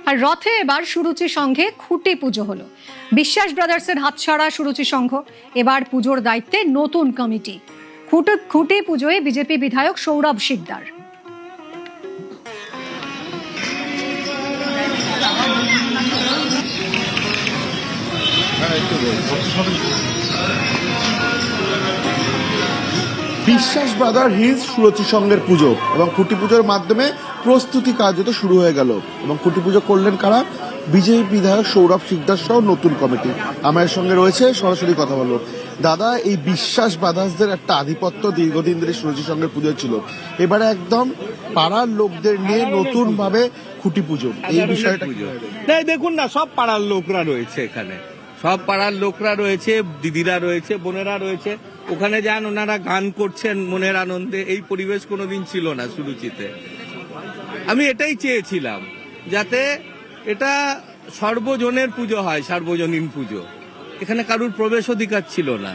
আর রথে এবার সুরুচি সংঘে খুঁটি পুজো হলো। বিশ্বাস ব্রাদার্সের হাতছাড়া সুরুচি সংঘ এবার পুজোর দায়িত্বে নতুন কমিটি। খুঁটি পুজোয় বিজেপি বিধায়ক সৌরভ শিকদার। বিশ্বাস ব্রাদার হিলস সুরুচি সংঘের পুজো এবং খুঁটি পুজোর মাধ্যমে প্রস্তুতি কার্যত শুরু হয়ে গেল। এবং খুঁটি পুজো করলেন কারা? বিজেপি বিধায়ক সৌরভ শিকদার সহ নতুন কমিটি। আমার সঙ্গে রয়েছে, সরাসরি কথা বলবো। দাদা, এই বিশ্বাস ব্রাদার্সদের একটা আধিপত্য দীর্ঘদিন ধরে সুরুচি সংঘের পুজো ছিল, এবারে একদম পাড়ার লোকদের নিয়ে নতুন ভাবে খুঁটি পুজো, এই বিষয়টা দেখুন না, সব পাড়ার লোকরা রয়েছে এখানে, সব পাড়ার লোকরা রয়েছে, দিদিরা রয়েছে, বোনেরা রয়েছে। ওখানে যান, ওনারা গান করছেন মনের আনন্দে। এই পরিবেশ কোনোদিন ছিল না সুরুচিতে। আমি এটাই চেয়েছিলাম, যাতে এটা সর্বজনের পুজো হয়, সার্বজনীন পুজো। এখানে কারুর প্রবেশ অধিকার ছিল না।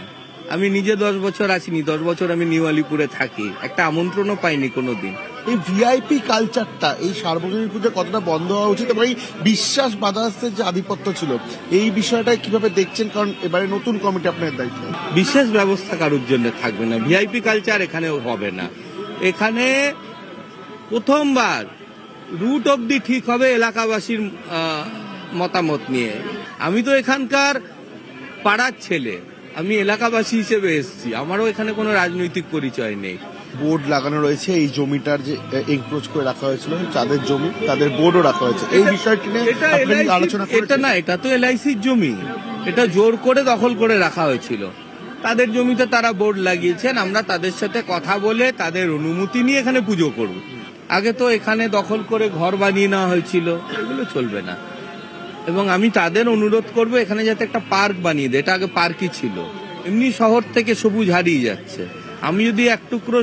আমি নিজে 10 বছর আসিনি, 10 বছর আমি নিউ আলিপুরে থাকি, একটা আমন্ত্রণও পাইনি কোনোদিন। এই ভিআইপি কালচারটা এই সার্বজনীন পুজো কতটা বন্ধ হওয়া উচিত এবং এই বিশ্বাস ব্রাদার্সের যে আধিপত্য ছিল, এই বিষয়টা কিভাবে দেখছেন? কারণ এবারে নতুন কমিটি আপনার দায়িত্ব। বিশেষ ব্যবস্থা কারোর জন্য থাকবে না, ভিআইপি কালচার এখানেও হবে না। এখানে প্রথমবার রুট অবধি ঠিক হবে এলাকাবাসীর মতামত নিয়ে। আমি তো এখানকার পাড়ার ছেলে, আমি এলাকাবাসী হিসেবে এসেছি, আমারও এখানে কোনো রাজনৈতিক পরিচয় নেই। বোর্ড লাগানো রয়েছে, এই জমিটার যে এনক্রোচ করে রাখা হয়েছিল তাদের জমি, তাদের বোর্ডও রাখা হয়েছে। এই বিষয়টি নিয়ে আলোচনা এটা না, এটা তো এলআইসির জমি, এটা জোর করে দখল করে রাখা হয়েছিল। তাদের জমিতে তারা বোর্ড লাগিয়েছেন, আমরা তাদের সাথে কথা বলে তাদের অনুমতি নিয়ে এখানে পুজো করব। আগে তো এখানে দখল করে ঘর বানিয়ে নেওয়া হয়েছিল, এগুলো চলবে না। এবং আমি তাদের অনুরোধ করব এখানে যাতে একটা পার্ক বানিয়ে দেয়। এটা আগে পার্কই ছিল, এমনি শহর থেকে সবুজ হারিয়ে যাচ্ছে। আমি যদি এক টুকরো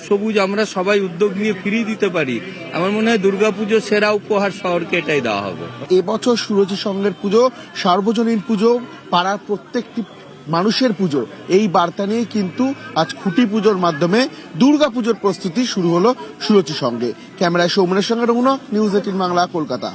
সবুজ আমরা সবাই উদ্যোগ নিয়ে ফিরিয়ে দিতে পারি, আমার মনে হয় দুর্গাপুজোর সেরা উপহার শহরকে এটাই দেওয়া হবে। এবছর সুরুচি সংঘের পুজো সার্বজনীন পুজো, পাড়ার প্রত্যেকটি মানুষের পুজো, এই বার্তা নিয়ে কিন্তু আজ খুঁটি পুজোর মাধ্যমে দুর্গাপুজোর প্রস্তুতি শুরু হলো সুরুচি সংঘে। ক্যামেরায় সৌমেনের সঙ্গে রমনা, নিউজ 18 বাংলা, কলকাতা।